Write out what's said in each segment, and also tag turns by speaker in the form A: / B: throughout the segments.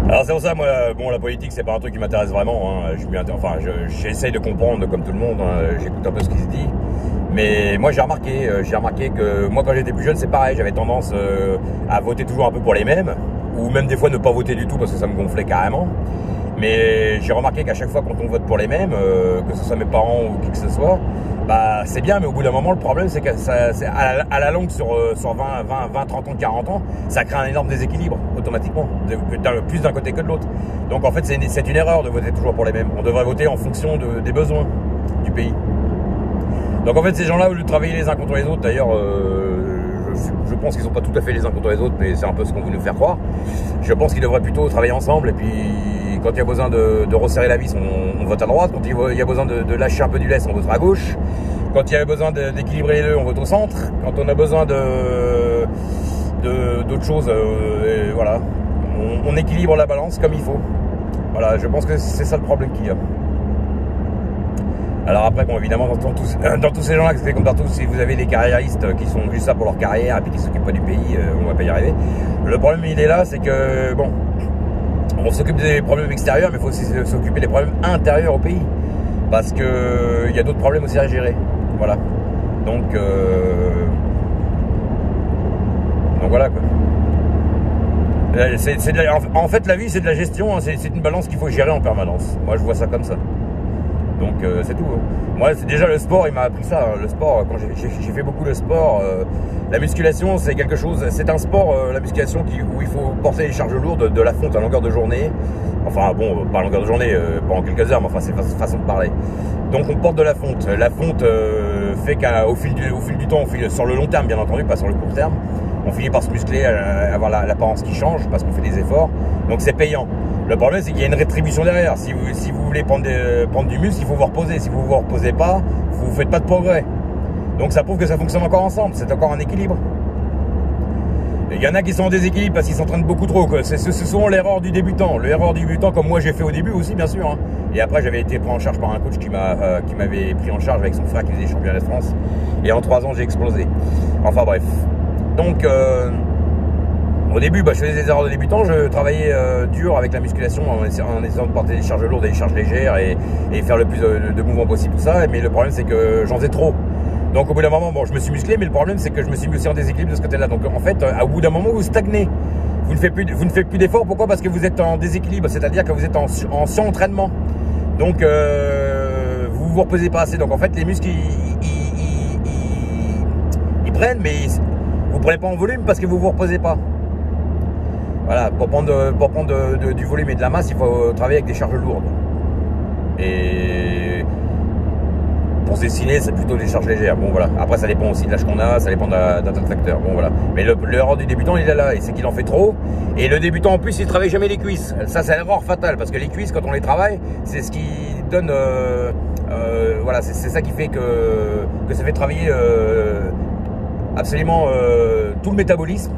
A: Alors c'est pour ça, moi, bon, la politique, c'est pas un truc qui m'intéresse vraiment. Hein. J'essaye de comprendre comme tout le monde. Hein. J'écoute un peu ce qui se dit. Mais moi, j'ai remarqué que moi, quand j'étais plus jeune, c'est pareil. J'avais tendance à voter toujours un peu pour les mêmes, ou même des fois ne pas voter du tout parce que ça me gonflait carrément. Mais j'ai remarqué qu'à chaque fois quand on vote pour les mêmes, que ce soit mes parents ou qui que ce soit, bah c'est bien, mais au bout d'un moment, le problème c'est que à la longue, sur 20, 30 ans, 40 ans, ça crée un énorme déséquilibre automatiquement, plus d'un côté que de l'autre. Donc en fait, c'est une erreur de voter toujours pour les mêmes. On devrait voter en fonction des besoins du pays. Donc en fait, ces gens-là, au lieu de travailler les uns contre les autres, d'ailleurs, je pense qu'ils ne sont pas tout à fait les uns contre les autres, mais c'est un peu ce qu'on veut nous faire croire. Je pense qu'ils devraient plutôt travailler ensemble, et puis quand il y a besoin de resserrer la vis, on vote à droite. Quand il y a besoin de lâcher un peu du lest, on votera à gauche. Quand il y a besoin d'équilibrer les deux, on vote au centre. Quand on a besoin d'autres choses, voilà, on équilibre la balance comme il faut. Voilà, je pense que c'est ça le problème qu'il y a. Alors après, bon, évidemment, dans tous ces gens-là, c'est comme partout, si vous avez des carriéristes qui sont juste là pour leur carrière et puis qui s'occupent pas du pays, on va pas y arriver. Le problème, il est là, c'est que, bon, on s'occupe des problèmes extérieurs, mais il faut aussi s'occuper des problèmes intérieurs au pays. Parce que il y a d'autres problèmes aussi à gérer. Voilà. Donc voilà, quoi. En fait, la vie, c'est de la gestion, hein, c'est une balance qu'il faut gérer en permanence. Moi, je vois ça comme ça. Donc c'est tout. Hein. Moi, c'est déjà le sport, il m'a appris ça. Hein. Le sport, quand j'ai fait beaucoup de sport, la musculation, c'est quelque chose. C'est un sport, la musculation, où il faut porter des charges lourdes de la fonte à longueur de journée. Enfin bon, pas à longueur de journée, pendant quelques heures, mais enfin c'est façon de parler. Donc on porte de la fonte. La fonte fait qu'au fil du temps, sur le long terme bien entendu, pas sur le court terme, on finit par se muscler, avoir l'apparence qui change parce qu'on fait des efforts. Donc c'est payant. Le problème, c'est qu'il y a une rétribution derrière. Si vous voulez prendre du muscle, il faut vous reposer. Si vous vous reposez pas, vous ne faites pas de progrès. Donc ça prouve que ça fonctionne encore ensemble. C'est encore un équilibre. Il y en a qui sont en déséquilibre parce qu'ils s'entraînent beaucoup trop. C'est souvent l'erreur du débutant. L'erreur du débutant, comme moi j'ai fait au début aussi, bien sûr. Hein. Et après, j'avais été pris en charge par un coach qui m'avait pris en charge avec son frère qui faisait championnat de France. Et en 3 ans, j'ai explosé. Enfin bref. Donc... au début, je faisais des erreurs de débutant, je travaillais dur avec la musculation en essayant de porter des charges lourdes et des charges légères et faire le plus de mouvements possible, tout ça. Mais le problème, c'est que j'en faisais trop. Donc au bout d'un moment, bon, je me suis musclé, mais le problème, c'est que je me suis mis aussi en déséquilibre de ce côté-là. Donc en fait, au bout d'un moment, vous stagnez. Vous ne faites plus d'efforts. Pourquoi? Parce que vous êtes en déséquilibre, c'est-à-dire que vous êtes en surentraînement. Donc vous vous reposez pas assez. Donc en fait, les muscles, ils prennent, mais vous prenez pas en volume parce que vous vous reposez pas. Voilà, pour prendre du volume et de la masse, il faut travailler avec des charges lourdes. Et pour se dessiner, c'est plutôt des charges légères. Bon voilà. Après, ça dépend aussi de l'âge qu'on a, ça dépend d'un tas de facteurs. Bon voilà. Mais l'erreur du débutant, il est là, et c'est qu'il en fait trop. Et le débutant en plus, il travaille jamais les cuisses. Ça, c'est l'erreur fatale parce que les cuisses, quand on les travaille, c'est ce qui donne, voilà, c'est ça qui fait que ça fait travailler absolument tout le métabolisme.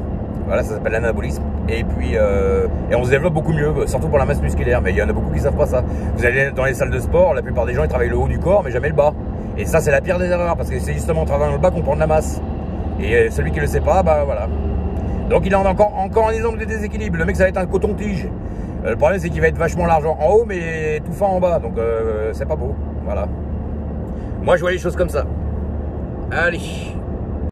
A: Voilà, ça s'appelle l'anabolisme. Et puis, et on se développe beaucoup mieux, surtout pour la masse musculaire. Mais il y en a beaucoup qui ne savent pas ça. Vous allez dans les salles de sport, la plupart des gens ils travaillent le haut du corps, mais jamais le bas. Et ça, c'est la pire des erreurs, parce que c'est justement en travaillant le bas qu'on prend de la masse. Et celui qui ne le sait pas, bah voilà. Donc il a encore un exemple de déséquilibre. Le mec, ça va être un coton-tige. Le problème, c'est qu'il va être vachement large en haut, mais tout fin en bas. Donc c'est pas beau. Voilà. Moi, je vois les choses comme ça. Allez.